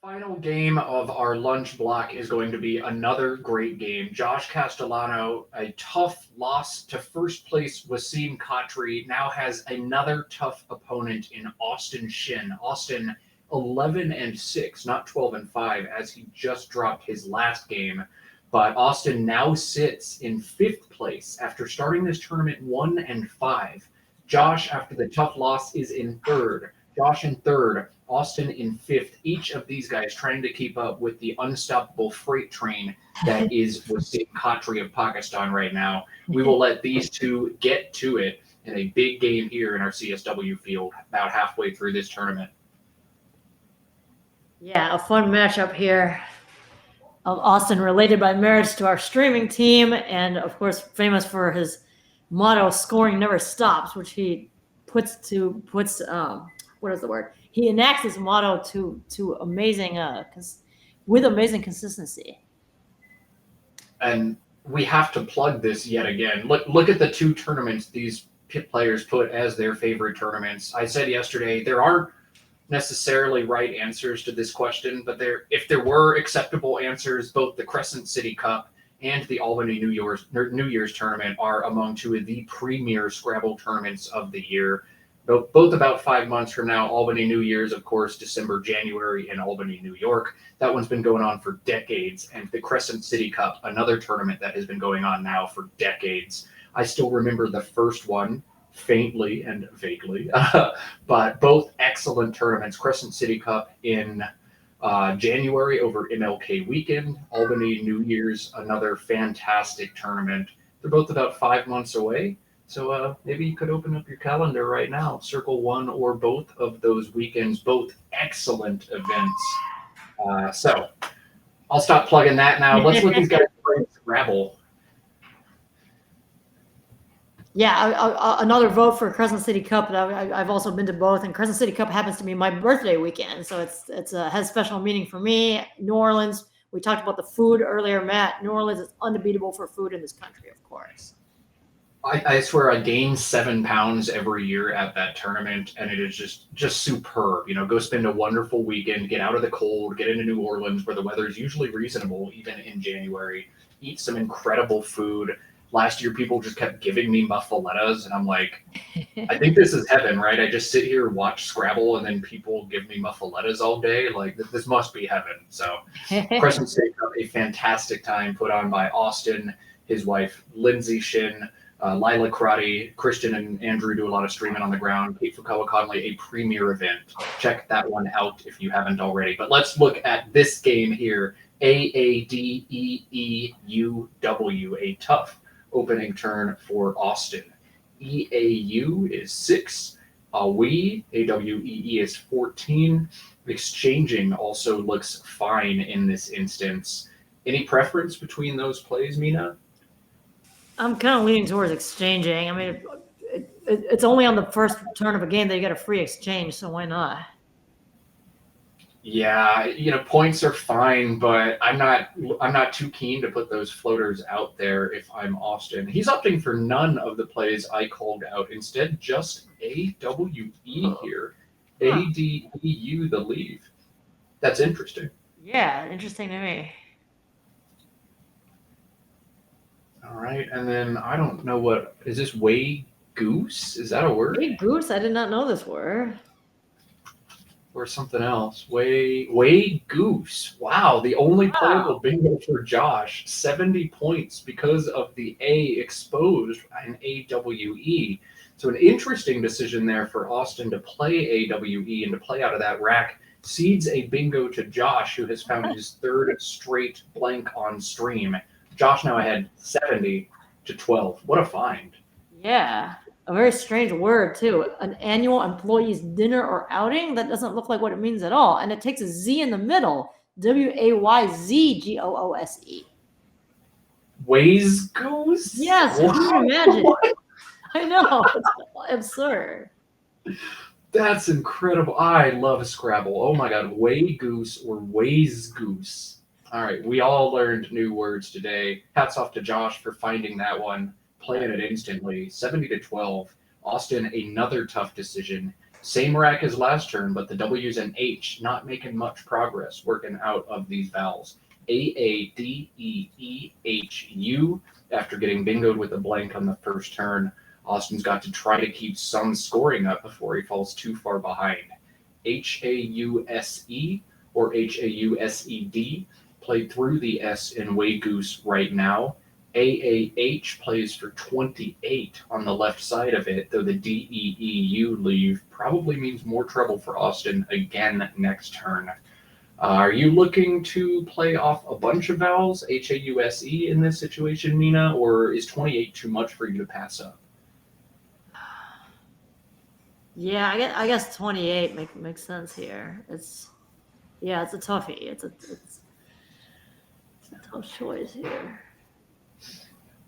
Final game of our lunch block is going to be another great game. Josh Castellano, a tough loss to first place Wasim Khatri, now has another tough opponent in Austin Shin. Austin 11-6, not 12-5, as he just dropped his last game. But Austin now sits in fifth place after starting this tournament 1-5. Josh, after the tough loss, is in third. Josh in third, Austin in fifth. Each of these guys trying to keep up with the unstoppable freight train that is Wasim Khatri of Pakistan right now. We will let these two get to it in a big game here in our CSW field about halfway through this tournament. Yeah, a fun matchup here of Austin, related by marriage to our streaming team, and of course famous for his motto "scoring never stops," which he puts what is the word? He enacts his motto to amazing with amazing consistency. And we have to plug this yet again. Look at the two tournaments these players put as their favorite tournaments. I said yesterday there aren't necessarily right answers to this question, but if there were acceptable answers, both the Crescent City Cup and the Albany New Year's tournament are among two of the premier Scrabble tournaments of the year. Both about 5 months from now. Albany New Year's, of course, December, January in Albany, New York. That one's been going on for decades. And the Crescent City Cup, another tournament that has been going on now for decades. I still remember the first one faintly and vaguely, but both excellent tournaments. Crescent City Cup in January over MLK weekend. Albany New Year's, another fantastic tournament. They're both about 5 months away. So maybe you could open up your calendar right now, circle one or both of those weekends, both excellent events. So I'll stop plugging that now. Let's let these guys play Scrabble. Yeah, another vote for Crescent City Cup. I've also been to both, and Crescent City Cup happens to be my birthday weekend, so it has special meaning for me. New Orleans. We talked about the food earlier, Matt. New Orleans is unbeatable for food in this country, of course. I swear I gain 7 pounds every year at that tournament, and it is just superb. Go spend a wonderful weekend, get out of the cold, get into New Orleans where the weather is usually reasonable, even in January. Eat some incredible food. Last year, people just kept giving me muffalettas, and I'm like, I think this is heaven, right? I just sit here, watch Scrabble, and then people give me muffalettas all day. Like, this must be heaven. So, Crescent State Cup, a fantastic time put on by Austin, his wife, Lindsay Shin, Lila Karate, Christian and Andrew do a lot of streaming on the ground. Kate Fukawa Conley, a premier event. Check that one out if you haven't already. But let's look at this game here. AADEEUW, a tough opening turn for Austin. EAU is 6. AWEE is 14. Exchanging also looks fine in this instance. Any preference between those plays, Mina? I'm kind of leaning towards exchanging. I mean, it's only on the first turn of a game that you get a free exchange, so why not? Yeah, points are fine, but I'm not too keen to put those floaters out there if I'm Austin. He's opting for none of the plays I called out. Instead, just AWE here. ADEU the leave. That's interesting. Yeah, interesting to me. All right, and then I don't know what is this Way Goose? Is that a word? Way Goose? I did not know this word. Or something else. Way Goose. Wow, the only playable bingo for Josh. 70 points because of the A exposed in AWE. So an interesting decision there for Austin to play AWE and to play out of that rack. Seeds a bingo to Josh, who has found his third straight blank on stream. Josh now ahead 70-12. What a find. Yeah. A very strange word, too. An annual employee's dinner or outing? That doesn't look like what it means at all. And it takes a Z in the middle. WAYZGOOSE. Ways Goose? Yes, who can imagine? I know. It's absurd. That's incredible. I love Scrabble. Oh my God. Way Goose or Ways Goose. All right. We all learned new words today. Hats off to Josh for finding that one, playing it instantly. 70-12. Austin, another tough decision. Same rack as last turn, but the W's and H not making much progress working out of these vowels. AADEEHU. After getting bingoed with a blank on the first turn, Austin's got to try to keep some scoring up before he falls too far behind. HAUSE or HAUSED played through the S in Way Goose right now. AAH plays for 28 on the left side of it, though the DEEU leave probably means more trouble for Austin again next turn. Are you looking to play off a bunch of vowels, HAUSE, in this situation, Mina, or is 28 too much for you to pass up? Yeah, I guess 28 makes sense here. It's a toughie. It's a tough choice here.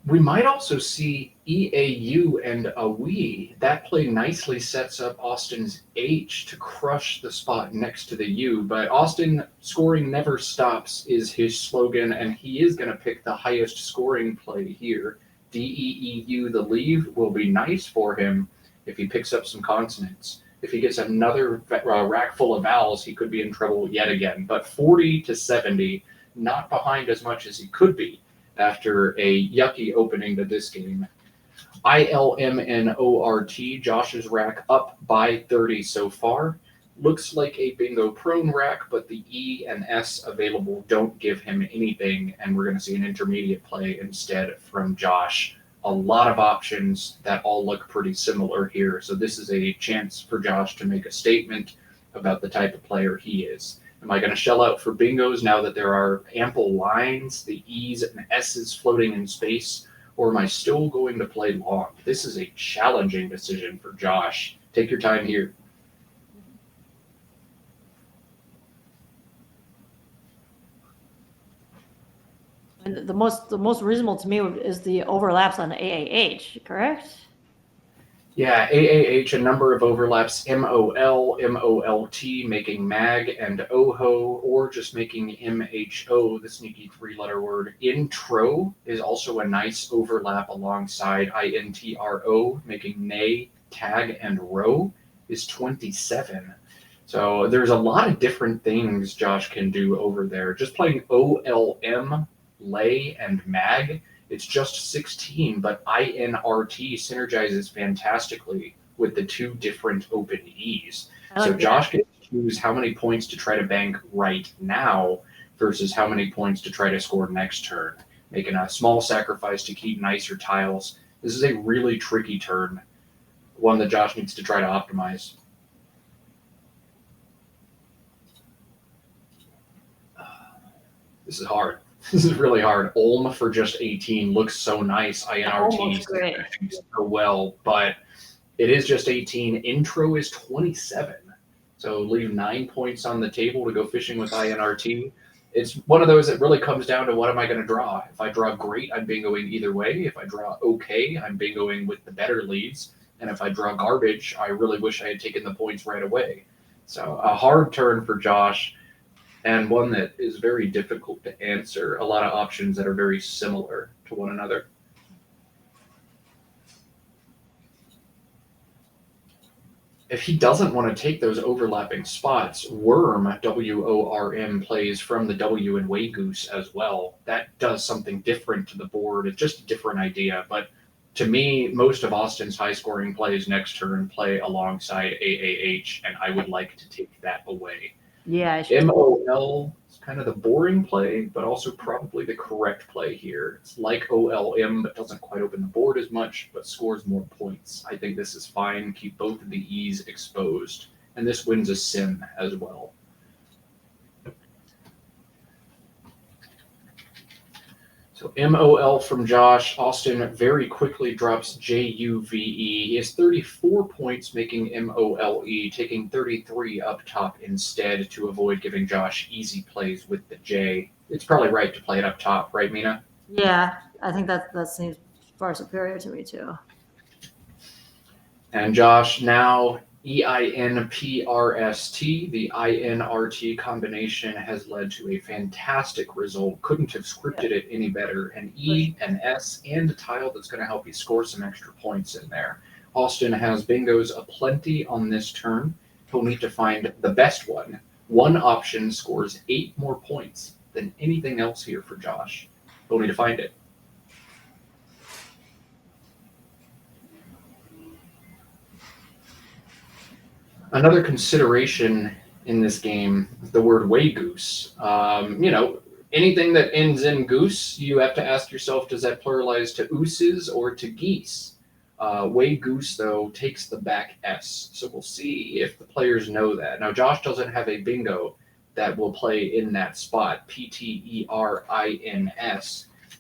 We might also see EAU and a we. That play nicely sets up Austin's H to crush the spot next to the U. But Austin scoring never stops is his slogan, and he is going to pick the highest scoring play here. DEEU, the leave, will be nice for him if he picks up some consonants. If he gets another rack full of vowels, he could be in trouble yet again. But 40 to 70, not behind as much as he could be after a yucky opening to this game. ILMNORT, Josh's rack up by 30 so far. Looks like a bingo prone rack, but the E and S available don't give him anything, and we're going to see an intermediate play instead from Josh. A lot of options that all look pretty similar here, so this is a chance for Josh to make a statement about the type of player he is. Am I going to shell out for bingos now that there are ample lines, the E's and S's floating in space, or am I still going to play long? This is a challenging decision for Josh. Take your time here. And the most reasonable to me is the overlaps on AAH, correct? Yeah, AAH, a number of overlaps, MOL, MOLT, making MAG and OHO, or just making MHO, the sneaky three-letter word. Intro is also a nice overlap alongside INTRO, making nay, tag, and row is 27. So there's a lot of different things Josh can do over there. Just playing OLM, lay, and mag, it's just 16, but INRT synergizes fantastically with the two different open E's. So Josh can choose how many points to try to bank right now versus how many points to try to score next turn, making a small sacrifice to keep nicer tiles. This is a really tricky turn, one that Josh needs to try to optimize. This is hard. This is really hard. Ulm for just 18 looks so nice. INRT so well, but it is just 18. Intro is 27. So leave 9 points on the table to go fishing with INRT. It's one of those that really comes down to what am I going to draw? If I draw great, I'm bingoing either way. If I draw okay, I'm bingoing with the better leads. And if I draw garbage, I really wish I had taken the points right away. So a hard turn for Josh, and one that is very difficult to answer. A lot of options that are very similar to one another. If he doesn't want to take those overlapping spots, Worm, WORM, plays from the W in Way Goose as well. That does something different to the board. It's just a different idea. But to me, most of Austin's high-scoring plays next turn play alongside AAH, and I would like to take that away. Yeah, MOL is kind of the boring play, but also probably the correct play here. It's like OLM, but doesn't quite open the board as much, but scores more points. I think this is fine. Keep both of the E's exposed. And this wins a sim as well. So MOL from Josh. Austin very quickly drops JUVE. He has 34 points, making MOLE, taking 33 up top instead to avoid giving Josh easy plays with the J. It's probably right to play it up top, right, Mina? Yeah, I think that seems far superior to me too. And Josh now EINPRST, the INRT combination has led to a fantastic result. Couldn't have scripted it any better. An E, an S, and a tile that's going to help you score some extra points in there. Austin has bingos aplenty on this turn. He'll need to find the best one. One option scores 8 more points than anything else here for Josh. He'll need to find it. Another consideration in this game, the word way goose. Anything that ends in goose, you have to ask yourself, does that pluralize to ooses or to geese? Way goose, though, takes the back S. So we'll see if the players know that. Now, Josh doesn't have a bingo that will play in that spot. PTERINS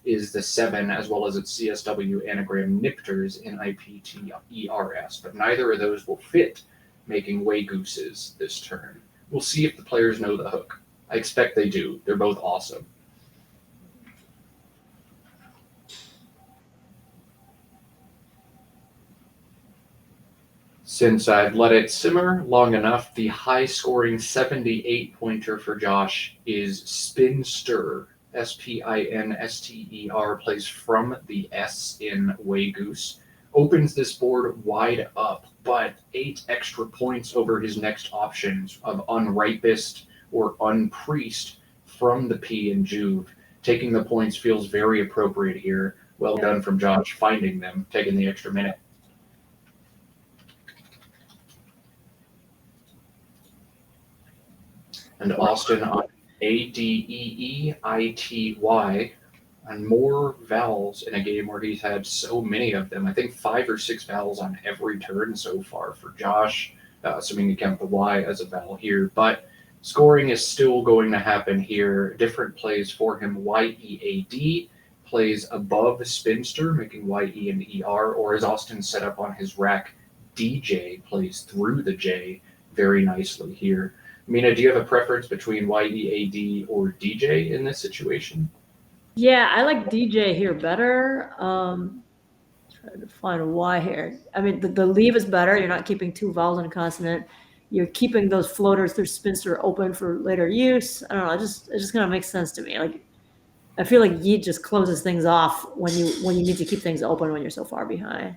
is the 7, as well as its CSW anagram Nipters in IPTERS. But neither of those will fit making way gooses this turn. We'll see if the players know the hook. I expect they do. They're both awesome. Since I've let it simmer long enough, the high-scoring 78-pointer for Josh is Spinster. Spinster plays from the S in Way Goose. Opens this board wide up, but 8 extra points over his next options of Unripest or Unpriest from the P and Juve. Taking the points feels very appropriate here. Well done from Josh finding them, taking the extra minute. And Austin on Adeeity, and more vowels in a game where he's had so many of them. I think 5 or 6 vowels on every turn so far for Josh, assuming you count the Y as a vowel here. But scoring is still going to happen here. Different plays for him. YEAD plays above Spinster, making YE and ER, or as Austin set up on his rack, DJ plays through the J very nicely here. Mina, do you have a preference between YEAD or DJ in this situation? Yeah, I like DJ here better. Trying to find a Y here. I mean, the leave is better. You're not keeping 2 vowels and a consonant. You're keeping those floaters through Spinster open for later use. I don't know. It just kind of makes sense to me. Like, I feel like Yeet just closes things off when you need to keep things open when you're so far behind.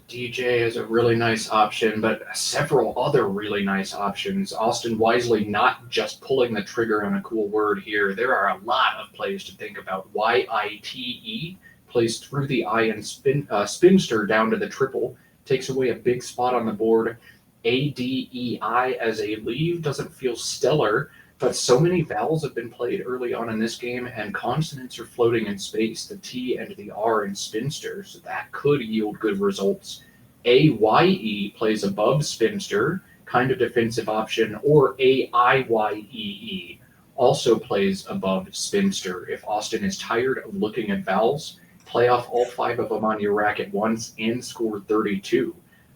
DJ is a really nice option, but several other really nice options. Austin wisely not just pulling the trigger on a cool word here. There are a lot of plays to think about. YITE plays through the I and Spinster down to the triple, takes away a big spot on the board. ADEI as a leave doesn't feel stellar, but so many vowels have been played early on in this game, and consonants are floating in space, the T and the R in Spinster, so that could yield good results. AYE plays above Spinster, kind of defensive option, or AIYEE also plays above Spinster. If Austin is tired of looking at vowels, play off all 5 of them on your rack at once and score 32.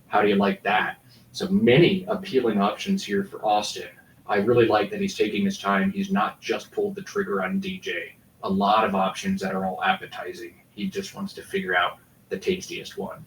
How do you like that? So many appealing options here for Austin. I really like that he's taking his time. He's not just pulled the trigger on DJ. A lot of options that are all appetizing. He just wants to figure out the tastiest one.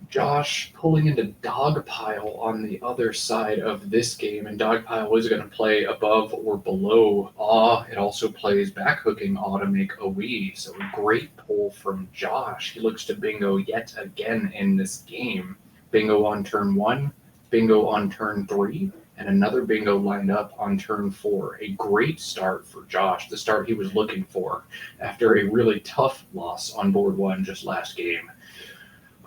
Josh pulling into Dogpile on the other side of this game, and Dogpile is going to play above or below Awe. It also plays backhooking Awe to make a Wee, so a great pull from Josh. He looks to bingo yet again in this game. Bingo on turn 1, bingo on turn 3, and another bingo lined up on turn 4. A great start for Josh, the start he was looking for after a really tough loss on board 1 just last game.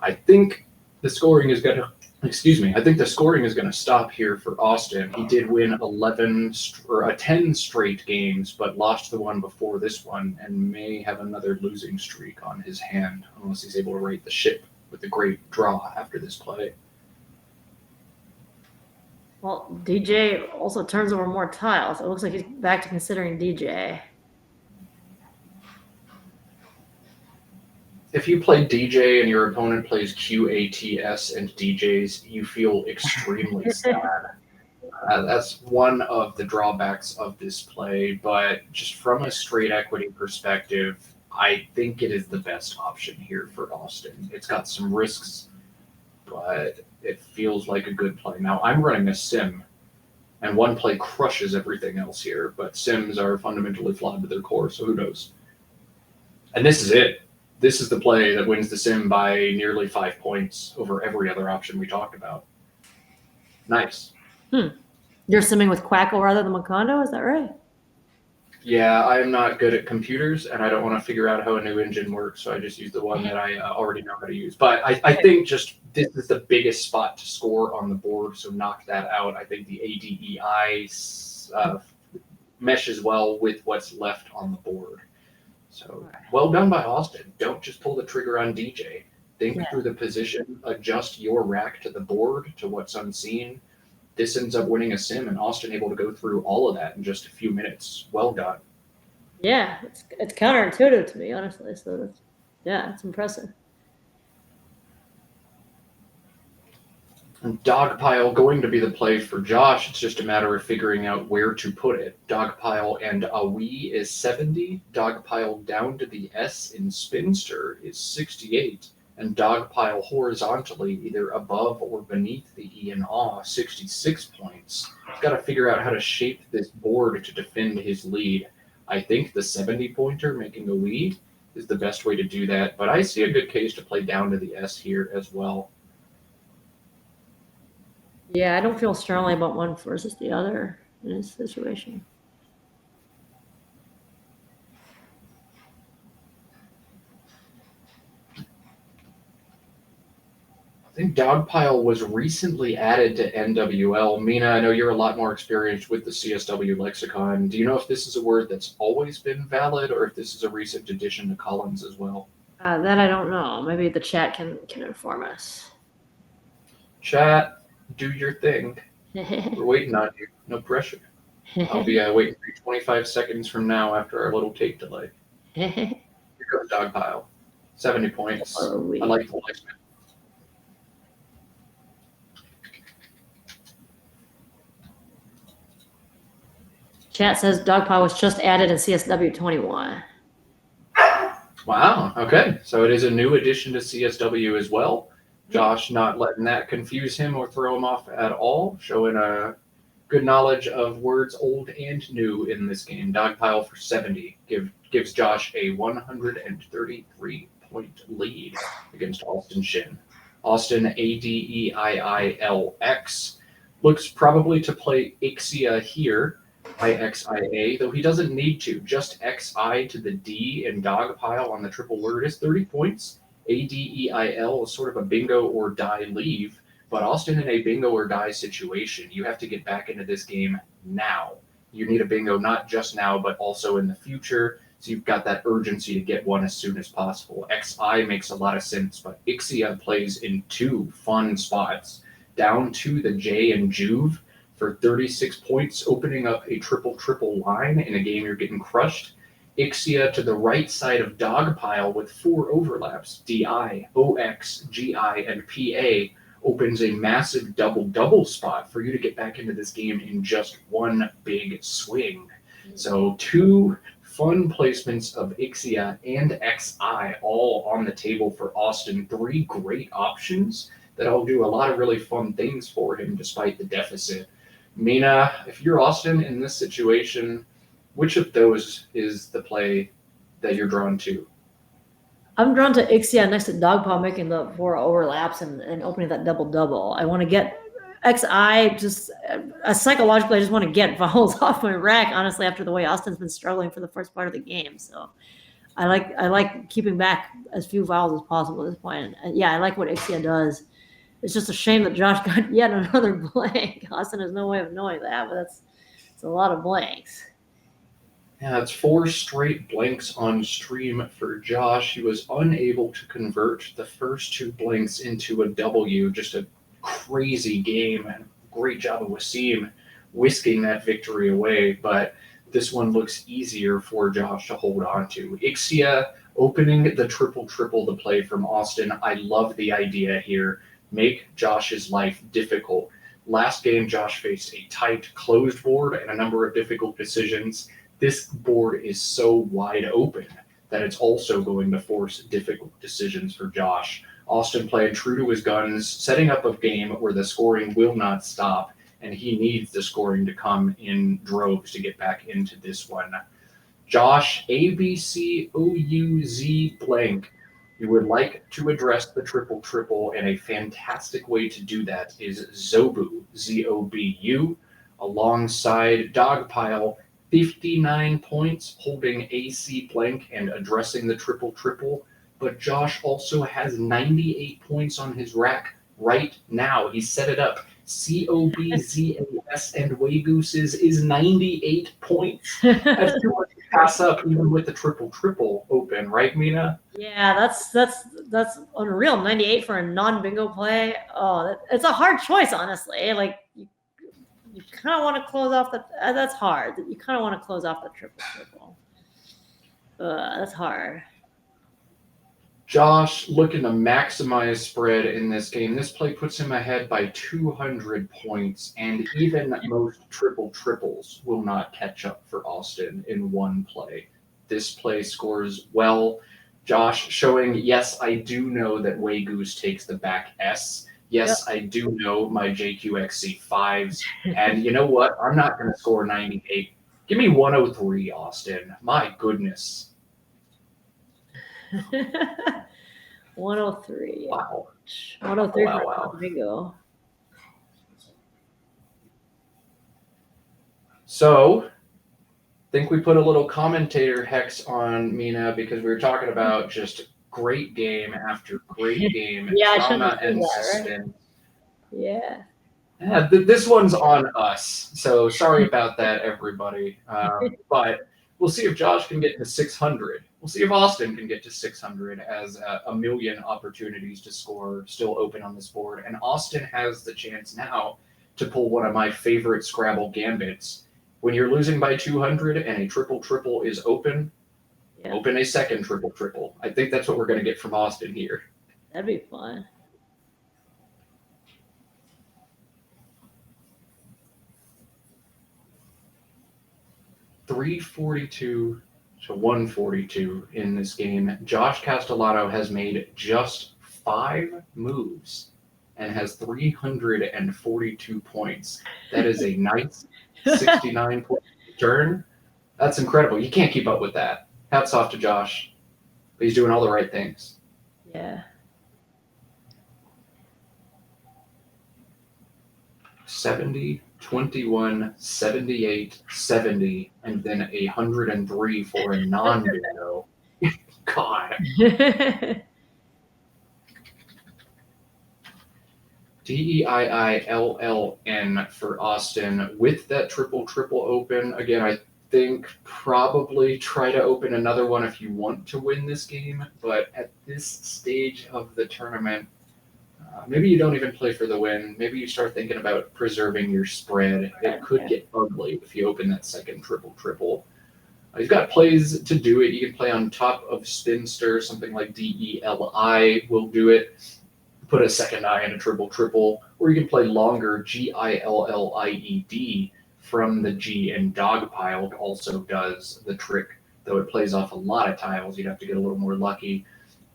I think the scoring is going to stop here for Austin. He did win 10 straight games, but lost the one before this one and may have another losing streak on his hand unless he's able to right the ship with a great draw after this play. Well, DJ also turns over more tiles. So it looks like he's back to considering DJ. If you play DJ and your opponent plays QATS and DJs, you feel extremely sad. That's one of the drawbacks of this play, but just from a straight equity perspective, I think it is the best option here for Austin. It's got some risks, but it feels like a good play. Now, I'm running a sim, and one play crushes everything else here, but sims are fundamentally flawed to their core, so who knows? And this is it. This is the play that wins the sim by nearly 5 points over every other option we talked about. Nice. You're simming with Quackle rather than Macondo, is that right? Yeah, I am not good at computers, and I don't want to figure out how a new engine works, so I just use the one that I already know how to use. But I think just this is the biggest spot to score on the board, so knock that out. I think the ADEI meshes well with what's left on the board. So well done by Austin. Don't just pull the trigger on DJ. Think through the position, adjust your rack to the board, to what's unseen. This ends up winning a sim, and Austin able to go through all of that in just a few minutes. Well done. Yeah, it's counterintuitive to me, honestly. So it's impressive. And Dogpile going to be the play for Josh. It's just a matter of figuring out where to put it. Dogpile and Awi is 70. Dogpile down to the S in Spinster is 68. And Dogpile horizontally, either above or beneath the E and Aw, 66 points. He's got to figure out how to shape this board to defend his lead. I think the 70-pointer making a lead is the best way to do that, but I see a good case to play down to the S here as well. Yeah, I don't feel strongly about one versus the other in this situation. I think Dogpile was recently added to NWL. Mina, I know you're a lot more experienced with the CSW lexicon. Do you know if this is a word that's always been valid, or if this is a recent addition to Collins as well? That I don't know. Maybe the chat can inform us. Chat, do your thing. We're waiting on you. No pressure. I'll be waiting for you 25 seconds from now after our little tape delay. Here goes Dogpile. 70 points. I like the placement. Chat says Dogpile was just added in CSW 21. Wow. Okay. So it is a new addition to CSW as well. Josh not letting that confuse him or throw him off at all, showing a good knowledge of words old and new in this game. Dogpile for 70 gives Josh a 133-point lead against Austin Shin. Austin, Adeilix, looks probably to play Ixia here, IXIA, though he doesn't need to. Just XI to the D in Dogpile on the triple word is 30 points. ADEIL is sort of a bingo or die leave, but Austin in a bingo or die situation, you have to get back into this game now. You need a bingo not just now, but also in the future, so you've got that urgency to get one as soon as possible. XI makes a lot of sense, but Ixia plays in two fun spots. Down to the J and Juve for 36 points, opening up a triple line in a game you're getting crushed. Ixia to the right side of Dogpile with 4 overlaps. DI, OX, GI, and PA opens a massive double spot for you to get back into this game in just one big swing. So 2 fun placements of Ixia and XI all on the table for Austin. 3 great options that'll do a lot of really fun things for him despite the deficit. Mina, if you're Austin in this situation, which of those is the play that you're drawn to? I'm drawn to Ixia next to Dogpile making the 4 overlaps and opening that double. I want to get XI just psychologically. I just want to get vowels off my rack, honestly, after the way Austin's been struggling for the first part of the game. So I like keeping back as few vowels as possible at this point. And yeah, I like what Ixia does. It's just a shame that Josh got yet another blank. Austin has no way of knowing that, but it's a lot of blanks. Yeah, it's 4 straight blanks on stream for Josh. He was unable to convert the first 2 blanks into a W. Just a crazy game, and great job of Wasim whisking that victory away. But this one looks easier for Josh to hold on to. Ixia opening the triple the play from Austin. I love the idea here. Make Josh's life difficult. Last game, Josh faced a tight, closed board and a number of difficult decisions. This board is so wide open that it's also going to force difficult decisions for Josh. Austin playing true to his guns, setting up a game where the scoring will not stop, and he needs the scoring to come in droves to get back into this one. Josh, ABCOUZ blank. You would like to address the triple triple, and a fantastic way to do that is Zobu, ZOBU, alongside Dogpile, 59 points, holding AC blank and addressing the triple triple. But Josh also has 98 points on his rack right now. He set it up. COBZAS and Waygoose's is 98 points. That's too much to pass up, even with the triple triple open, right, Mina? Yeah, that's unreal. 98 for a non-bingo play. Oh, it's a hard choice, honestly. Like you kind of want to close off the. That's hard. You kind of want to close off the triple triple. That's hard. Josh looking to maximize spread in this game. This play puts him ahead by 200 points, and even most triple triples will not catch up for Austin in one play. This play scores well. Josh showing, yes, I do know that Waygoose takes the back S. Yes, I do know my JQXC5s. And you know what? I'm not going to score 98. Give me 103, Austin. My goodness. 103. Wow. 103 Wow, for wow. bingo. So, I think we put a little commentator hex on Mina because we were talking about just great game after great game, Yeah, drama I shouldn't and have said that, suspense. right? Yeah. Yeah, this one's on us, so sorry about that, everybody. But we'll see if Josh can get to 600. We'll see if Austin can get to 600 as a million opportunities to score still open on this board. And Austin has the chance now to pull one of my favorite Scrabble gambits. When you're losing by 200 and a triple triple is open, open a second triple triple. I think that's what we're going to get from Austin here. That'd be fun. .342 to 142 in this game. Josh Castellano has made just 5 moves and has 342 points. That is a nice 69 point return. That's incredible. You can't keep up with that. Hats off to Josh. He's doing all the right things. Yeah. 70, 21, 78, 70, and then 103 for a non-bingo. God. DEIILLN for Austin with that triple triple open. Again, I think probably try to open another one if you want to win this game, but at this stage of the tournament, maybe you don't even play for the win. Maybe you start thinking about preserving your spread. It could get ugly if you open that second triple triple. You've got plays to do it. You can play on top of Spinster, something like DELI will do it. Put a second eye in a triple triple, or you can play longer GILLIED from the G, and Dogpile also does the trick, though it plays off a lot of tiles. You'd have to get a little more lucky.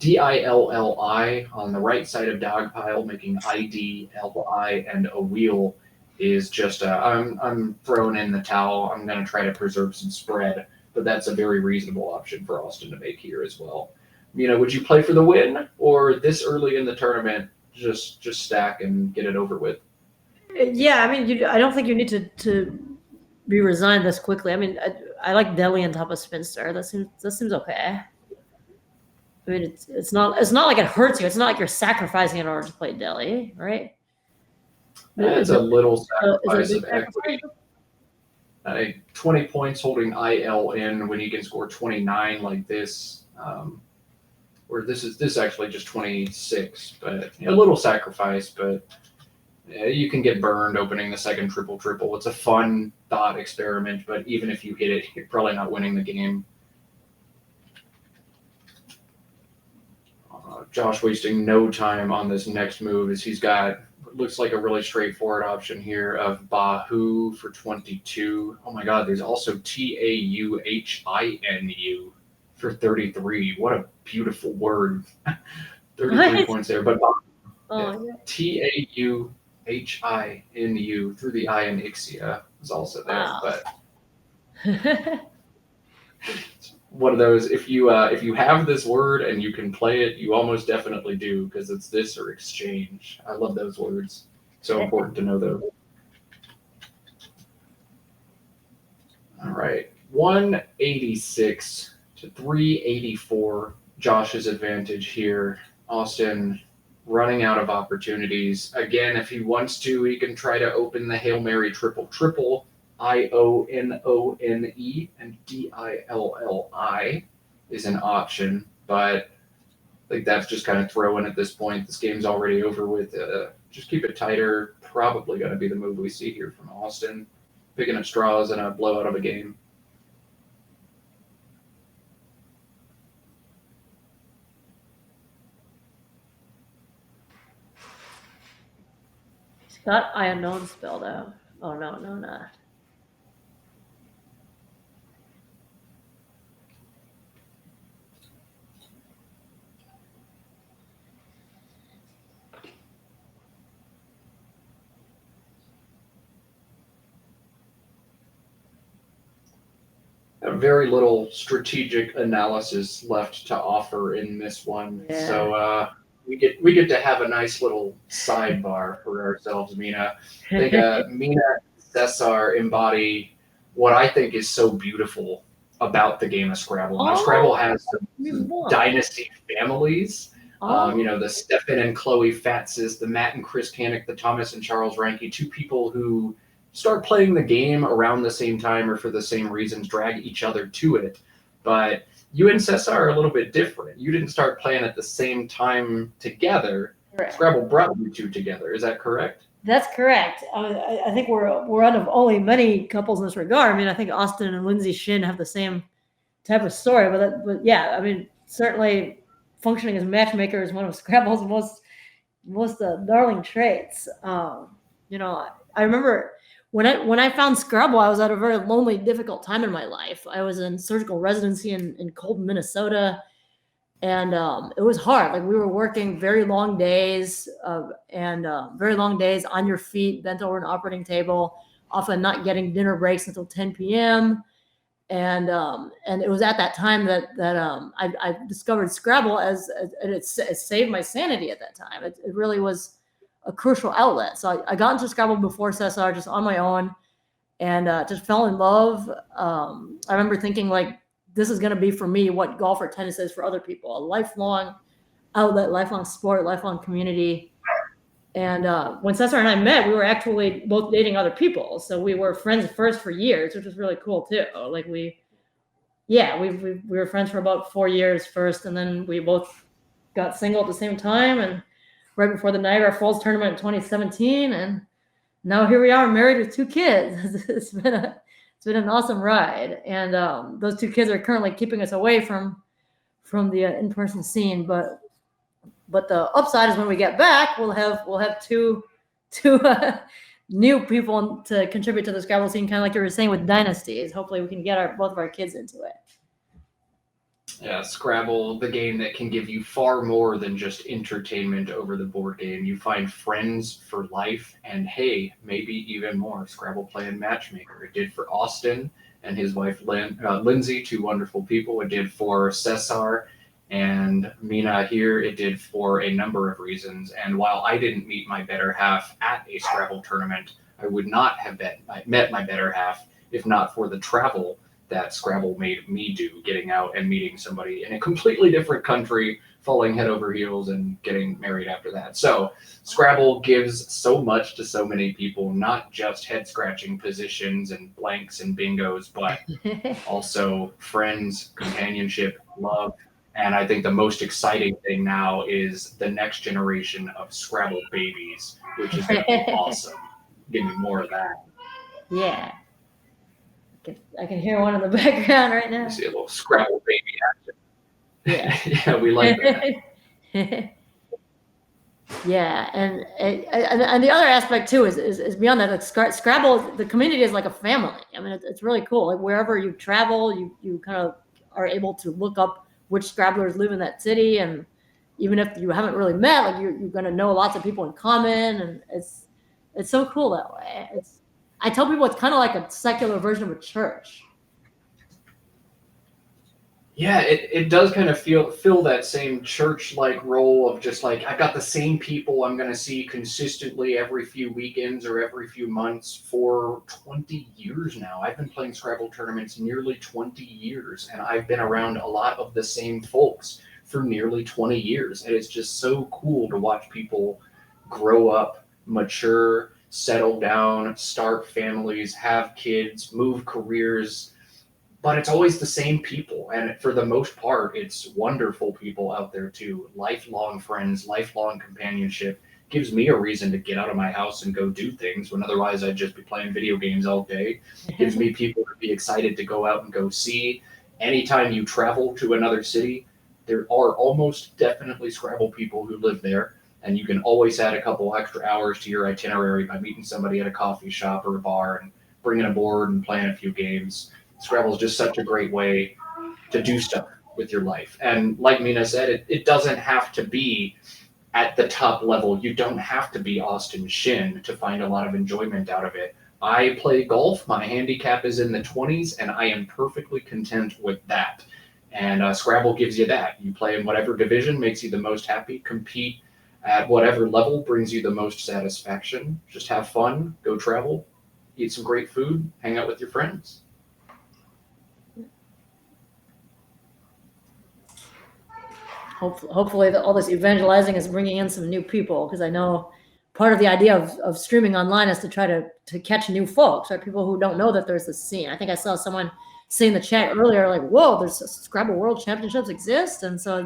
DILLI on the right side of Dogpile, making IDLI and a wheel is just I'm throwing in the towel. I'm going to try to preserve some spread, but that's a very reasonable option for Austin to make here as well. Would you play for the win, or this early in the tournament, just stack and get it over with? Yeah, I mean, I don't think you need to be resigned this quickly. I mean, I like Deli on top of Spinster. That seems okay. I mean, it's not like it hurts you. It's not like you're sacrificing in order to play Deli, right? It's a little sacrifice is of equity. 20 points holding IL in when you can score 29 like this. Or this is actually just 26, but a little sacrifice, but you can get burned opening the second triple triple. It's a fun thought experiment, but even if you hit it, you're probably not winning the game. Josh wasting no time on this next move as he's got what looks like a really straightforward option here of Bahu for 22. Oh my God, there's also TAUHINU for 33. What a beautiful word. 33 What? points there. But Oh, yeah. Tauhinu through the I in Ixia is also there. Wow. But one of those, if you have this word and you can play it, you almost definitely do, because it's this or exchange. I love those words. So important to know those. All right, 186 to 384. Josh's advantage here. Austin running out of opportunities. Again, if he wants to, he can try to open the Hail Mary triple triple. IONONE and DILLI is an option, but I think that's just kind of throwing at this point. This game's already over with. Just keep it tighter. Probably going to be the move we see here from Austin. Picking at straws in a blowout of a game. He's got unknown spelled out. Oh, no, not. Very little strategic analysis left to offer in this one. Yeah. So we get to have a nice little sidebar for ourselves, Mina. I think Mina and Cesar embody what I think is so beautiful about the game of Scrabble. Now, Scrabble has some dynasty families. The Stefan and Chloe Fatsis, the Matt and Chris Canik, the Thomas and Charles Ranke, two people who start playing the game around the same time or for the same reasons, drag each other to it. But you and Cesar are a little bit different. You didn't start playing at the same time together. Correct. Scrabble brought you two together. Is that correct? That's correct. I think we're one of only many couples in this regard. I mean, I think Austin and Lindsay Shin have the same type of story, but yeah, I mean, certainly functioning as a matchmaker is one of Scrabble's most darling traits. I remember when I found Scrabble, I was at a very lonely, difficult time in my life. I was in surgical residency in Colton, Minnesota, and it was hard. Like, we were working very long days, very long days on your feet, bent over an operating table, often not getting dinner breaks until 10 p.m. And it was at that time that I discovered Scrabble and it saved my sanity at that time. It really was a crucial outlet. So I got into Scrabble before Cesar, just on my own, and just fell in love. I remember thinking, like, this is going to be for me what golf or tennis is for other people, a lifelong outlet, lifelong sport, lifelong community. And when Cesar and I met, we were actually both dating other people. So we were friends first for years, which was really cool too. Like, we were friends for about 4 years first, and then we both got single at the same time, and right before the Niagara Falls tournament in 2017, and now here we are, married with 2 kids. It's been an awesome ride, and those 2 kids are currently keeping us away from the in-person scene. But the upside is when we get back, we'll have two new people to contribute to the Scrabble scene, kind of like you were saying with dynasties. Hopefully, we can get both of our kids into it. Yeah, Scrabble, the game that can give you far more than just entertainment over the board game. You find friends for life, and hey, maybe even more. Scrabble playing matchmaker. It did for Austin and his wife Lindsay, 2 wonderful people. It did for Cesar and Mina here. It did for a number of reasons. And while I didn't meet my better half at a Scrabble tournament, I would not have met my better half if not for the travel that Scrabble made me do, getting out and meeting somebody in a completely different country, falling head over heels, and getting married after that. So Scrabble gives so much to so many people, not just head-scratching positions and blanks and bingos, but also friends, companionship, love. And I think the most exciting thing now is the next generation of Scrabble babies, which is going to be awesome. Give me more of that. Yeah. I can hear one in the background right now. You see a little Scrabble baby action. Yeah, yeah, we like that. Yeah, and the other aspect too is beyond that. Like, Scrabble, the community is like a family. I mean, it's really cool. Like, wherever you travel, you kind of are able to look up which Scrabblers live in that city, and even if you haven't really met, like you're going to know lots of people in common, and it's so cool that way. I tell people it's kind of like a secular version of a church. Yeah, it does kind of fill that same church like role of just like I got the same people I'm going to see consistently every few weekends or every few months for 20 years now. I've been playing Scrabble tournaments nearly 20 years, and I've been around a lot of the same folks for nearly 20 years. And it's just so cool to watch people grow up, mature, settle down, start families, have kids, move careers, but it's always the same people, and for the most part it's wonderful people out there too, lifelong friends, lifelong companionship. Gives me a reason to get out of my house and go do things when otherwise I'd just be playing video games all day. Gives me people to be excited to go out and go see. Anytime you travel to another city, there are almost definitely Scrabble people who live there, and you can always add a couple extra hours to your itinerary by meeting somebody at a coffee shop or a bar and bringing a board and playing a few games. Scrabble is just such a great way to do stuff with your life. And like Mina said, it doesn't have to be at the top level. You don't have to be Austin Shin to find a lot of enjoyment out of it. I play golf. My handicap is in the 20s, and I am perfectly content with that. And Scrabble gives you that. You play in whatever division makes you the most happy, compete at whatever level brings you the most satisfaction. Just have fun, go travel, eat some great food, hang out with your friends. Hopefully all this evangelizing is bringing in some new people, because I know part of the idea of streaming online is to try to catch new folks, right? People who don't know that there's this scene. I think I saw someone say in the chat earlier, like, whoa, there's Scrabble World Championships exist. And so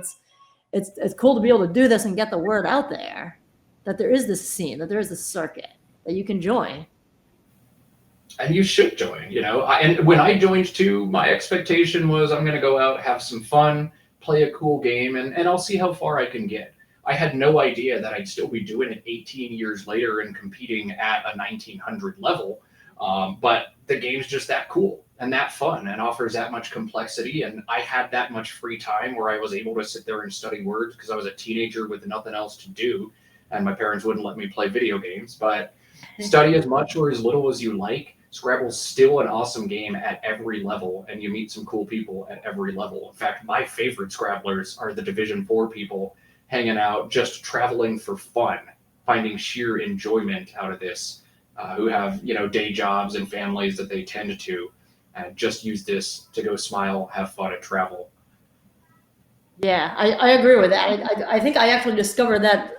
it's cool to be able to do this and get the word out there that there is this scene, that there is this circuit that you can join. And you should join, and when I joined too, my expectation was I'm going to go out, have some fun, play a cool game, and I'll see how far I can get. I had no idea that I'd still be doing it 18 years later and competing at a 1900 level. But the game's just that cool and that fun and offers that much complexity. And I had that much free time where I was able to sit there and study words because I was a teenager with nothing else to do. And my parents wouldn't let me play video games. But study as much or as little as you like. Scrabble's still an awesome game at every level, and you meet some cool people at every level. In fact, my favorite Scrabblers are the Division 4 people hanging out, just traveling for fun, finding sheer enjoyment out of this, who have, day jobs and families that they tend to, and just use this to go smile, have fun, and travel. Yeah, I agree with that. I think I actually discovered that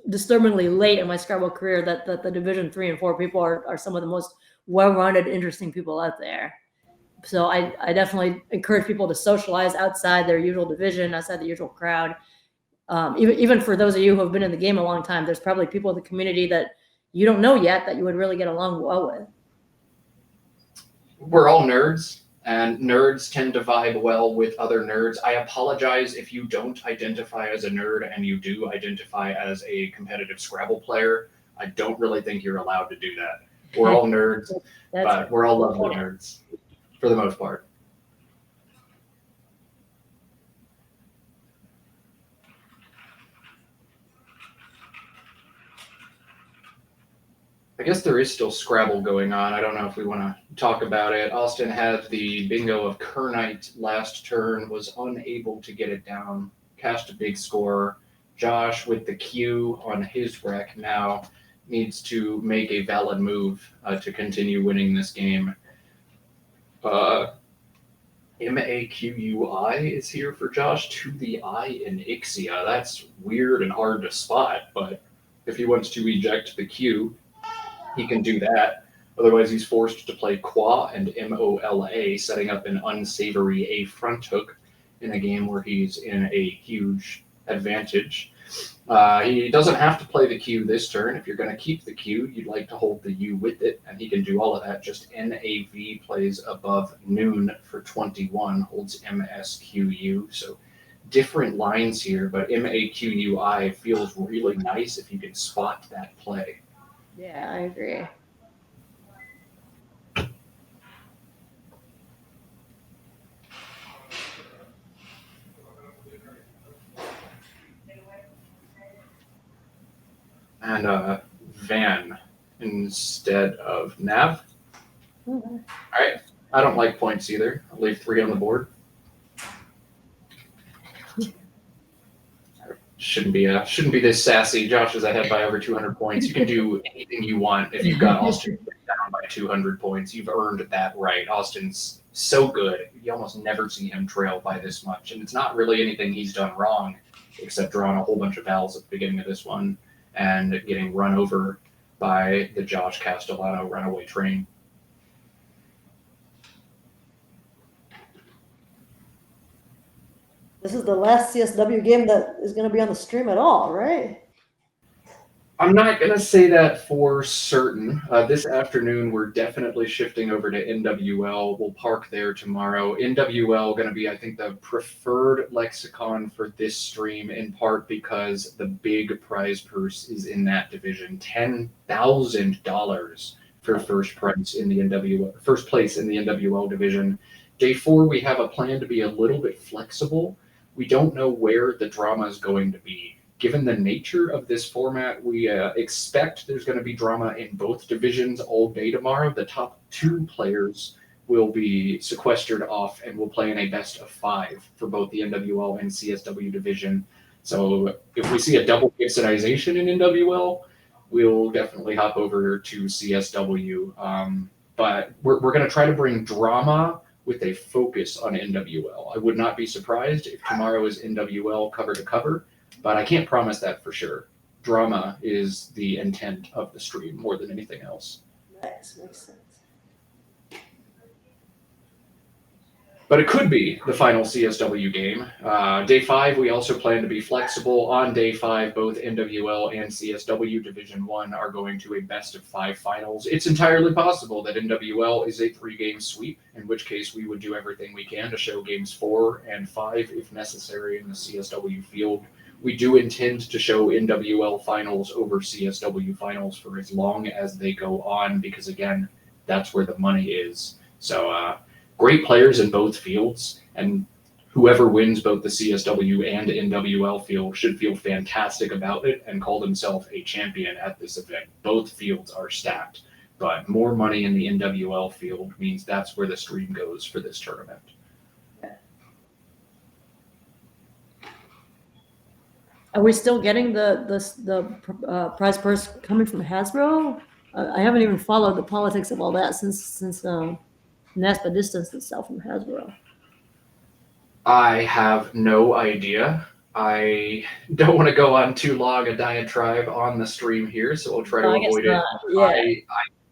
disturbingly late in my Scrabble career, that the Division 3 and 4 people are some of the most well-rounded, interesting people out there. So I definitely encourage people to socialize outside their usual division, outside the usual crowd. Even for those of you who have been in the game a long time, there's probably people in the community that you don't know yet that you would really get along well with. We're all nerds, and nerds tend to vibe well with other nerds. I apologize if you don't identify as a nerd and you do identify as a competitive Scrabble player. I don't really think you're allowed to do that. We're all nerds, but we're all lovely nerds for the most part. I guess there is still Scrabble going on. I don't know if we want to talk about it. Austin had the bingo of Kernite last turn, was unable to get it down, cast a big score. Josh with the Q on his wreck now needs to make a valid move to continue winning this game. Maqui is here for Josh to the I in Ixia. That's weird and hard to spot, but if he wants to eject the Q, he can do that. Otherwise, he's forced to play Qua and MOLA, setting up an unsavory A front hook in a game where he's in a huge advantage. He doesn't have to play the Q this turn. If you're going to keep the Q, you'd like to hold the U with it, and he can do all of that. Just NAV plays above noon for 21, holds MSQU. So different lines here, but MAQUI feels really nice if you can spot that play. Yeah, I agree. and Van instead of Nav. All right. I don't like points either. I'll leave 3 on the board. Shouldn't be this sassy. Josh is ahead by over 200 points. You can do anything you want if you've got Austin down by 200 points. You've earned that right. Austin's so good. You almost never see him trail by this much, and it's not really anything he's done wrong, except drawing a whole bunch of fouls at the beginning of this one and getting run over by the Josh Castellano runaway train. This is the last CSW game that is going to be on the stream at all, right? I'm not going to say that for certain. This afternoon, we're definitely shifting over to NWL. We'll park there tomorrow. NWL going to be, I think, the preferred lexicon for this stream, in part because the big prize purse is in that division. $10,000 for first place in the NWL division. Day 4, we have a plan to be a little bit flexible. We don't know where the drama is going to be. Given the nature of this format, we expect there's going to be drama in both divisions all day tomorrow. The top 2 players will be sequestered off and will play in a best of 5 for both the NWL and CSW division. So if we see a double Gibsonization in NWL, we'll definitely hop over to CSW. But we're going to try to bring drama with a focus on NWL. I would not be surprised if tomorrow is NWL cover to cover, but I can't promise that for sure. Drama is the intent of the stream more than anything else. Nice, makes sense. But it could be the final CSW game. Day 5, we also plan to be flexible. On day 5, both NWL and CSW Division 1 are going to a best of 5 finals. It's entirely possible that NWL is a 3-game sweep, in which case we would do everything we can to show games 4 and 5 if necessary in the CSW field. We do intend to show NWL finals over CSW finals for as long as they go on, because again, that's where the money is. So, great players in both fields, and whoever wins both the CSW and NWL field should feel fantastic about it and call themselves a champion at this event. Both fields are stacked, but more money in the NWL field means that's where the stream goes for this tournament. Are we still getting the prize purse coming from Hasbro? I haven't even followed the politics of all that since NASPA distanced itself from Hasbro. I have no idea. I don't want to go on too long a diatribe on the stream here, so we'll try to avoid it. Yeah. I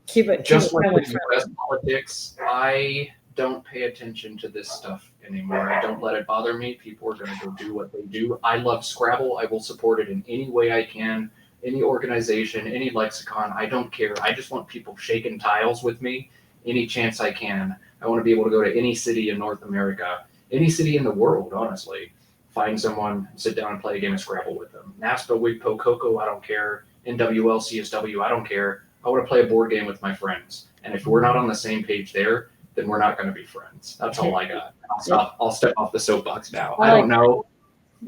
keep it just like with U.S. politics, I don't pay attention to this stuff anymore. I don't let it bother me. People are going to go do what they do. I love Scrabble. I will support it in any way I can, any organization, any lexicon. I don't care. I just want people shaking tiles with me any chance I can. I want to be able to go to any city in North America, any city in the world, honestly. Find someone, sit down and play a game of Scrabble with them. NASPA, WIGPO, COCO, I don't care. NWL, CSW, I don't care. I want to play a board game with my friends. And if we're not on the same page there, then we're not going to be friends. That's all I got. I'll step off the soapbox now. I don't know.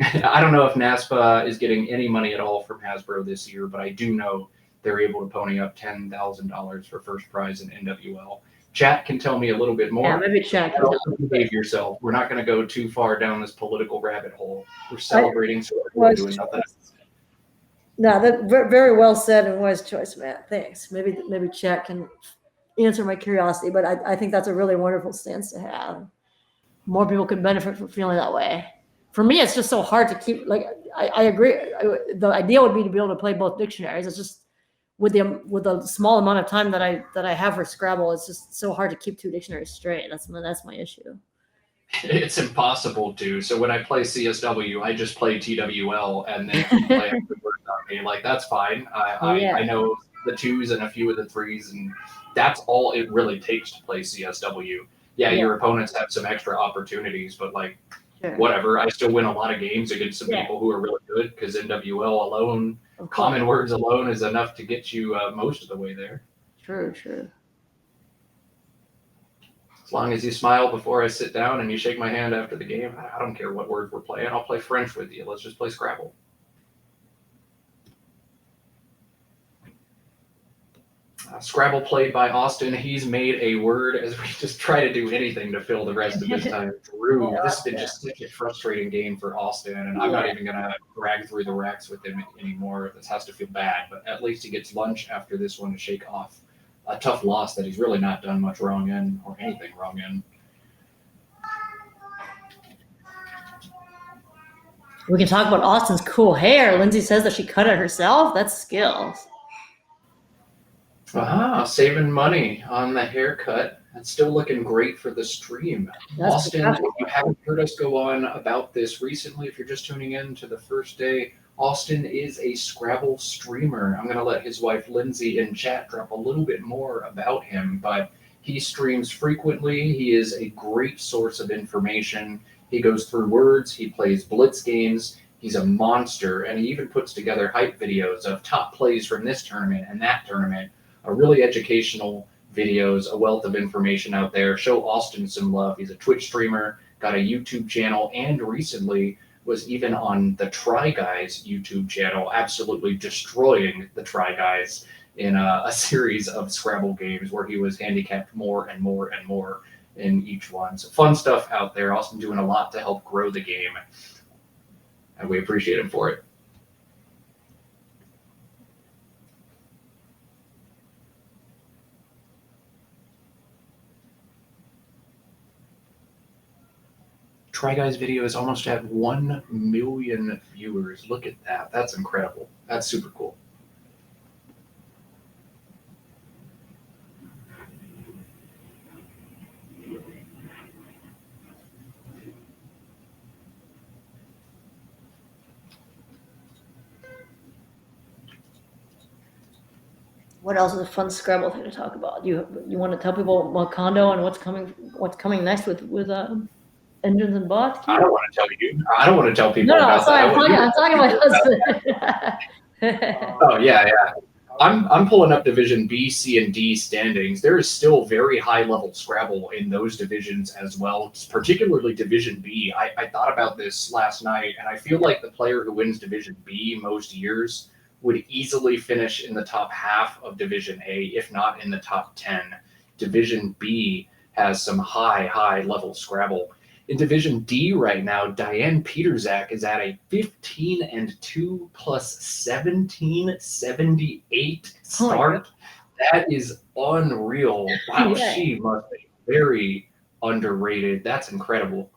I don't know if NASPA is getting any money at all from Hasbro this year, but I do know they're able to pony up $10,000 for first prize in NWL. Chat can tell me a little bit more. Yeah, maybe chat. Behave yourself. We're not going to go too far down this political rabbit hole. We're celebrating, so we're doing nothing. No, that very well said and wise choice, Matt. Thanks. Maybe chat can answer my curiosity, but I think that's a really wonderful stance to have. More people could benefit from feeling that way. For me, it's just so hard to keep. Like I agree. The idea would be to be able to play both dictionaries. It's just with the small amount of time that I have for Scrabble, it's just so hard to keep 2 dictionaries straight. That's my issue. It's impossible to. So when I play CSW, I just play TWL and then play me. Like, that's fine. I know the 2s and a few of the 3s, and that's all it really takes to play CSW. Yeah, your opponents have some extra opportunities, but like, whatever. I still win a lot of games against some people who are really good, because NWL alone, common words alone, is enough to get you most of the way there. True. As long as you smile before I sit down and you shake my hand after the game, I don't care what words we're playing. I'll play French with you. Let's just play Scrabble. Scrabble played by Austin. He's made a word as we just try to do anything to fill the rest of this time through. Yeah, This has been just such a frustrating game for Austin, and I'm not even going to drag through the racks with him anymore. This has to feel bad, but at least he gets lunch after this one to shake off a tough loss that he's really not done much wrong in or anything wrong in. We can talk about Austin's cool hair. Lindsay says that she cut it herself. That's skills. Saving money on the haircut. It's still looking great for the stream. That's Austin, if you haven't heard us go on about this recently, if you're just tuning in to the first day, Austin is a Scrabble streamer. I'm going to let his wife Lindsay in chat drop a little bit more about him, but he streams frequently. He is a great source of information. He goes through words. He plays blitz games. He's a monster, and he even puts together hype videos of top plays from this tournament and that tournament. Really educational videos, a wealth of information out there. Show Austin some love. He's a Twitch streamer, got a YouTube channel, and recently was even on the Try Guys YouTube channel, absolutely destroying the Try Guys in a series of Scrabble games where he was handicapped more and more and more in each one. So fun stuff out there. Austin doing a lot to help grow the game, and we appreciate him for it. Try Guys videos almost had 1 million viewers. Look at that. That's incredible. That's super cool. What else is a fun Scrabble thing to talk about? You want to tell people about Kondo and what's coming next with engines and bots? I don't want to tell you. I don't want to tell people No, about sorry, that. I'm talking about husband. Oh yeah. I'm pulling up Division B, C, and D standings. There is still very high level Scrabble in those divisions as well, particularly Division B. I thought about this last night, and I feel like the player who wins Division B most years would easily finish in the top half of Division A, if not in the top 10. Division B has some high level Scrabble. In Division D right now, Diane Peterzak is at a 15-2 plus 1778 start. That is unreal. Wow, she must be very underrated. That's incredible.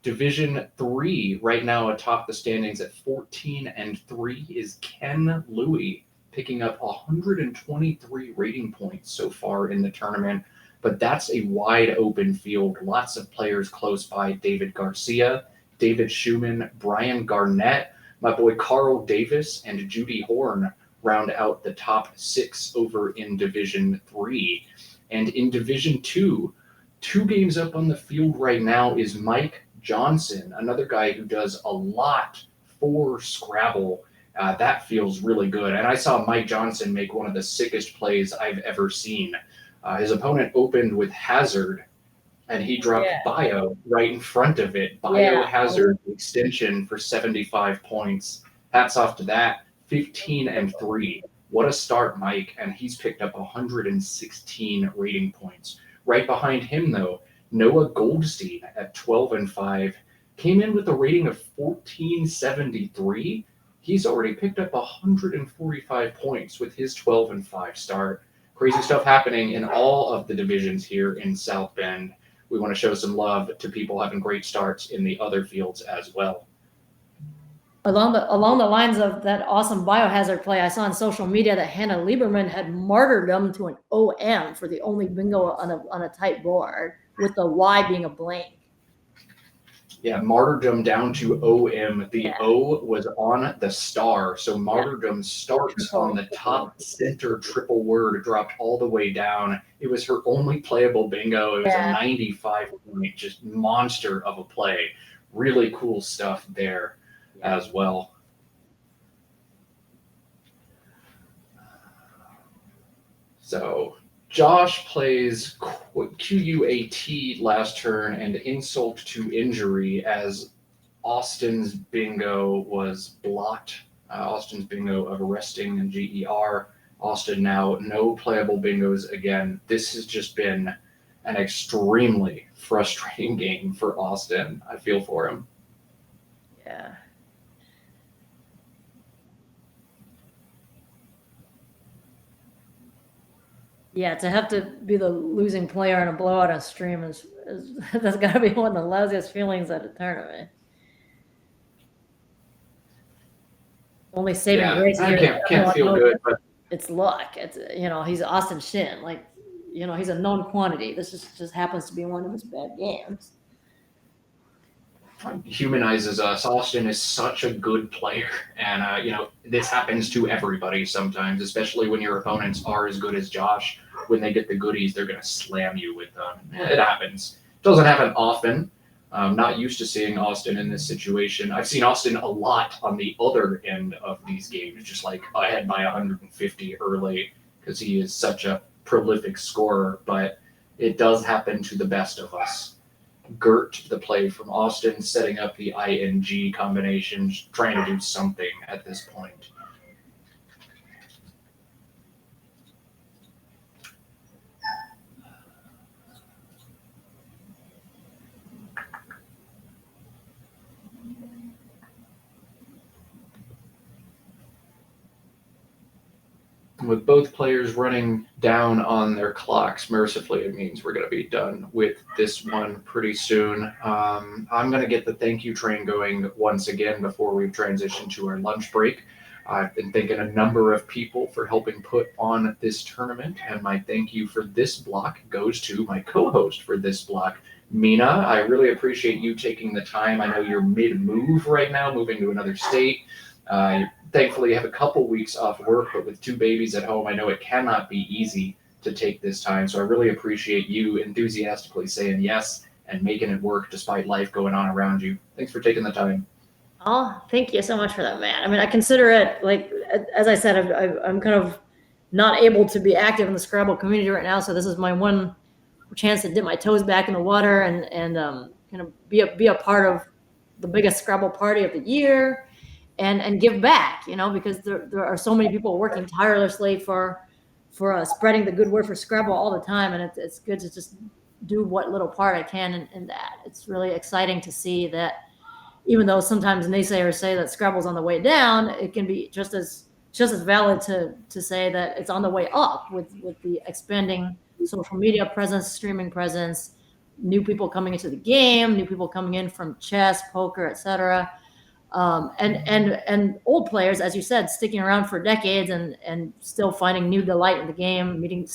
Division 3 right now atop the standings at 14-3 is Ken Louie, picking up 123 rating points so far in the tournament. But that's a wide open field. Lots of players close by. David Garcia, David Schumann, Brian Garnett, my boy Carl Davis, and Judy Horn round out the top 6 over in Division 3. And in Division 2, 2 games up on the field right now is Mike Johnson, another guy who does a lot for Scrabble. That feels really good. And I saw Mike Johnson make one of the sickest plays I've ever seen. His opponent opened with Hazard, and he dropped Bio right in front of it. Biohazard extension for 75 points. Hats off to that. 15-3. What a start, Mike. And he's picked up 116 rating points. Right behind him, though, Noah Goldstein at 12-5 came in with a rating of 1473. He's already picked up 145 points with his 12-5 start. Crazy stuff happening in all of the divisions here in South Bend. We want to show some love to people having great starts in the other fields as well. Along the lines of that awesome Biohazard play, I saw on social media that Hannah Lieberman had martyrdom to an OM for the only bingo on a tight board, with the Y being a blank. Yeah, martyrdom down to OM. The O was on the star, so martyrdom starts on the top center triple word, dropped all the way down. It was her only playable bingo. It was a 95 point, just monster of a play. Really cool stuff there as well. So Josh plays QUAT last turn and insult to injury as Austin's bingo was blocked. Austin's bingo of arresting and GER. Austin now, no playable bingos again. This has just been an extremely frustrating game for Austin. I feel for him. Yeah. Yeah, to have to be the losing player in a blowout on stream is that's got to be one of the lousy feelings at a tournament. Only saving Yeah, grace I here is can't everyone feel knows good, but it's luck. It's he's Austin Shin, like he's a known quantity. This just happens to be one of his bad games. humanizes us. Austin is such a good player, and this happens to everybody sometimes, especially when your opponents are as good as Josh. When they get the goodies, they're gonna slam you with them. It happens. It doesn't happen often. I'm not used to seeing Austin in this situation. I've seen Austin a lot on the other end of these games, just like ahead by 150 early because he is such a prolific scorer. But it does happen to the best of us. Gert, the play from Austin, setting up the ING combinations, trying to do something at this point. With both players running down on their clocks, mercifully, it means we're going to be done with this one pretty soon. I'm going to get the thank you train going once again before we transition to our lunch break. I've been thanking a number of people for helping put on this tournament, and my thank you for this block goes to my co-host for this block, Mina. I really appreciate you taking the time. I know you're mid-move right now, moving to another state. Thankfully, you have a couple weeks off work, but with two babies at home, I know it cannot be easy to take this time. So I really appreciate you enthusiastically saying yes and making it work despite life going on around you. Thanks for taking the time. Oh, thank you so much for that, man. I mean, I consider it like, as I said, I'm kind of not able to be active in the Scrabble community right now, so this is my one chance to dip my toes back in the water and kind of be a part of the biggest Scrabble party of the year. And give back, because there are so many people working tirelessly for spreading the good word for Scrabble all the time, and it's good to just do what little part I can in that. It's really exciting to see that even though sometimes naysayers say that Scrabble's on the way down, it can be just as valid to say that it's on the way up with the expanding social media presence, streaming presence, new people coming into the game, new people coming in from chess, poker, etc. And old players, as you said, sticking around for decades and still finding new delight in the game, meeting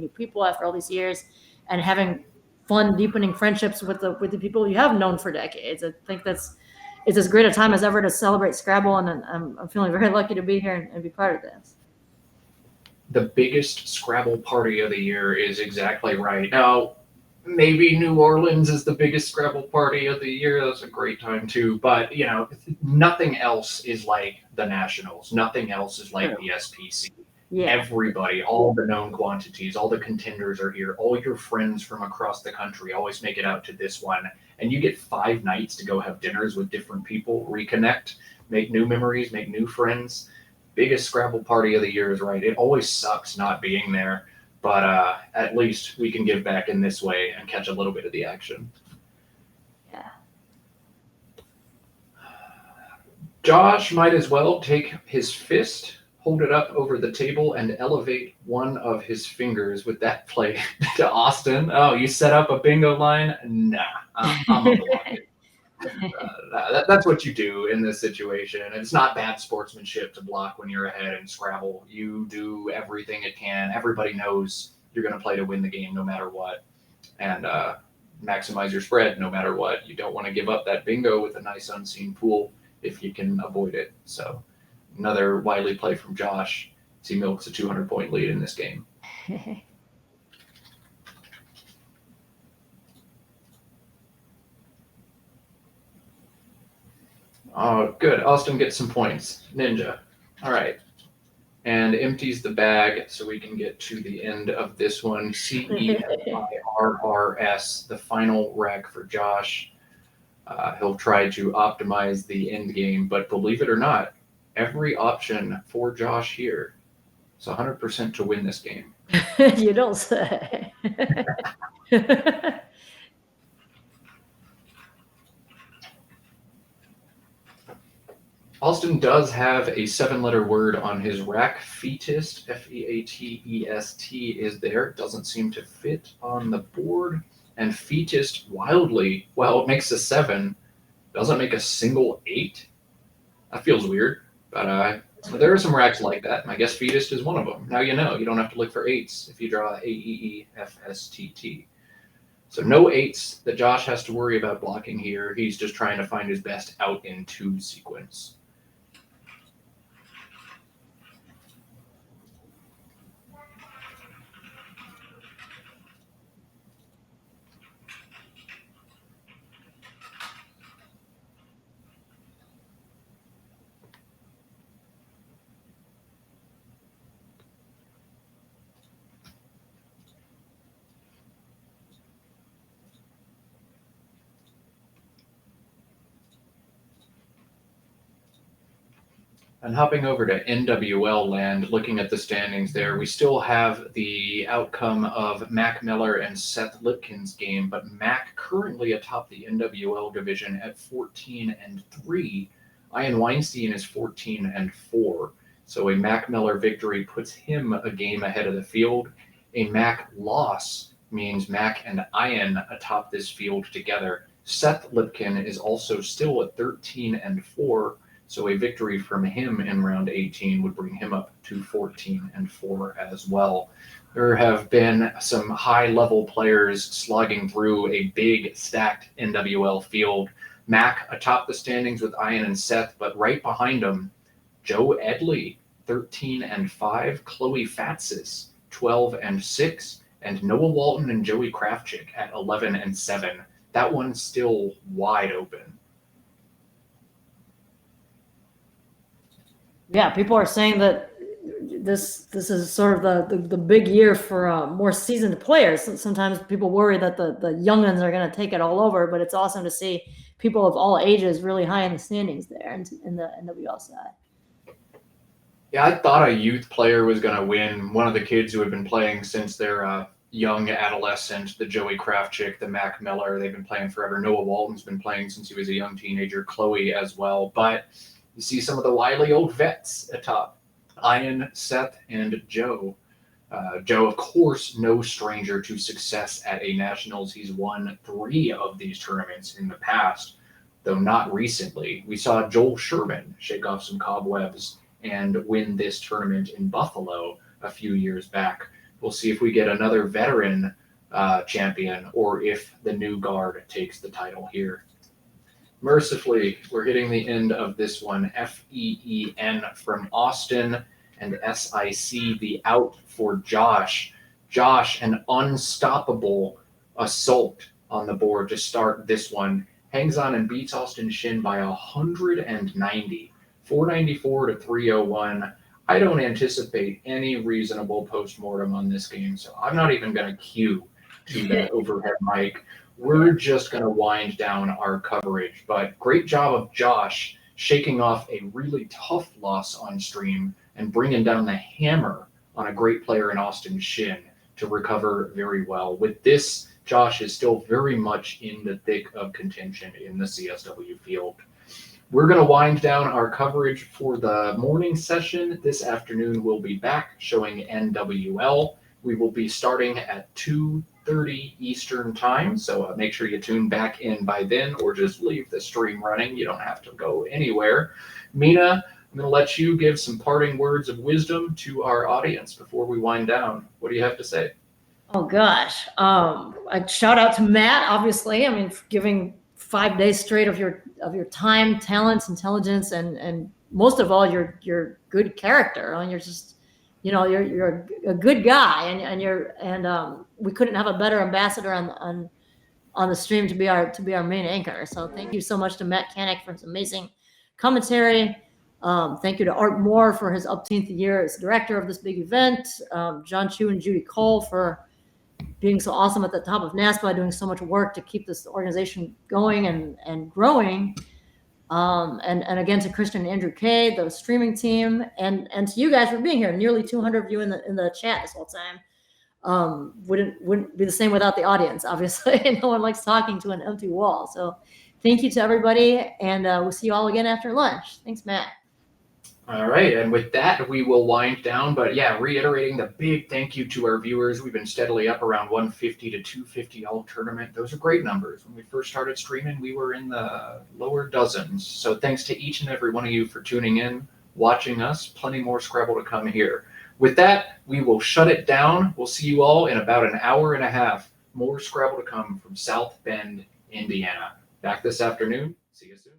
new people after all these years, and having fun, deepening friendships with the people you have known for decades. I think it's as great a time as ever to celebrate Scrabble, and I'm feeling very lucky to be here and be part of this. The biggest Scrabble party of the year is exactly right. Now, maybe New Orleans is the biggest Scrabble party of the year. That's a great time too. But nothing else is like the Nationals. Nothing else is like the SPC. Yeah. Everybody, all the known quantities, all the contenders are here. All your friends from across the country always make it out to this one. And you get 5 nights to go have dinners with different people, reconnect, make new memories, make new friends. Biggest Scrabble party of the year is right. It always sucks not being there. But at least we can give back in this way and catch a little bit of the action. Yeah. Josh might as well take his fist, hold it up over the table, and elevate one of his fingers with that play to Austin. Oh, you set up a bingo line? Nah, I'm a block it. That's what you do in this situation. It's not bad sportsmanship to block when you're ahead in Scrabble. You do everything it can. Everybody knows you're going to play to win the game no matter what, and maximize your spread no matter what. You don't want to give up that bingo with a nice unseen pool if you can avoid it. So another wily play from Josh. He milks a 200-point lead in this game. Oh, good. Austin gets some points. Ninja. All right. And empties the bag so we can get to the end of this one. CEFIRRS, the final rec for Josh. He'll try to optimize the end game, but believe it or not, every option for Josh here It's 100% to win this game. You don't say. Austin does have a 7-letter word on his rack. Featist, Featest is there. Doesn't seem to fit on the board. And Featist wildly, well, it makes a 7. Doesn't make a single 8. That feels weird. But there are some racks like that. And I guess Featist is one of them. Now you know. You don't have to look for 8s if you draw AEEFSTT. So no 8s that Josh has to worry about blocking here. He's just trying to find his best out in 2 sequence. And hopping over to NWL land, looking at the standings there, we still have the outcome of Mac Miller and Seth Lipkin's game, but Mac currently atop the NWL division at 14-3. Ian Weinstein is 14-4. So a Mac Miller victory puts him a game ahead of the field. A Mac loss means Mac and Ian atop this field together. Seth Lipkin is also still at 13-4. So a victory from him in round 18 would bring him up to 14-4 as well. There have been some high-level players slogging through a big stacked NWL field. Mac atop the standings with Ian and Seth, but right behind him, Joe Edley, 13-5, Chloe Fatsis, 12-6, and Noah Walton and Joey Kravchik at 11-7. That one's still wide open. Yeah, people are saying that this is sort of the big year for more seasoned players. Sometimes people worry that the youngins are going to take it all over, but it's awesome to see people of all ages really high in the standings there in the NWL side. Yeah, I thought a youth player was going to win. One of the kids who had been playing since their young adolescent, the Joey Kravchik, the Mac Miller, they've been playing forever. Noah Walton's been playing since he was a young teenager, Chloe as well. But you see some of the wily old vets atop. Ian, Seth, and Joe. Joe, of course, no stranger to success at a Nationals. He's won 3 of these tournaments in the past, though not recently. We saw Joel Sherman shake off some cobwebs and win this tournament in Buffalo a few years back. We'll see if we get another veteran champion or if the new guard takes the title here. Mercifully, we're hitting the end of this one. FEEN from Austin and SIC, the out for Josh. Josh, an unstoppable assault on the board to start this one. Hangs on and beats Austin Shin by 190. 494 to 301. I don't anticipate any reasonable postmortem on this game, so I'm not even going to cue to that overhead mic. We're just going to wind down our coverage, but great job of Josh shaking off a really tough loss on stream and bringing down the hammer on a great player in Austin Shin to recover very well. With this, Josh is still very much in the thick of contention in the CSW field. We're going to wind down our coverage for the morning session. This afternoon, we'll be back showing NWL. We will be starting at 2:30 Eastern time, so make sure you tune back in by then or just leave the stream running. You don't have to go anywhere. Mina, I'm going to let you give some parting words of wisdom to our audience before we wind down. What do you have to say? Oh, gosh. I shout out to Matt, obviously. I mean, giving 5 days straight of your time, talents, intelligence, and most of all, your good character. I mean, you're just, you're a good guy, and we couldn't have a better ambassador on the stream to be our main anchor. So thank you so much to Matt Canik for his amazing commentary. Thank you to Art Moore for his 18th year as director of this big event. John Chu and Judy Cole for being so awesome at the top of NASPA, doing so much work to keep this organization going and growing. And again to Christian and Andrew K, the streaming team, and to you guys for being here. Nearly 200 of you in the chat this whole time. Wouldn't be the same without the audience, obviously. No one likes talking to an empty wall. So thank you to everybody, and we'll see you all again after lunch. Thanks, Matt. All right, and with that, we will wind down. But yeah, reiterating the big thank you to our viewers. We've been steadily up around 150 to 250 all tournament. Those are great numbers. When we first started streaming, we were in the lower dozens. So thanks to each and every one of you for tuning in, watching us. Plenty more Scrabble to come here. With that, we will shut it down. We'll see you all in about an hour and a half. More Scrabble to come from South Bend, Indiana. Back this afternoon. See you soon.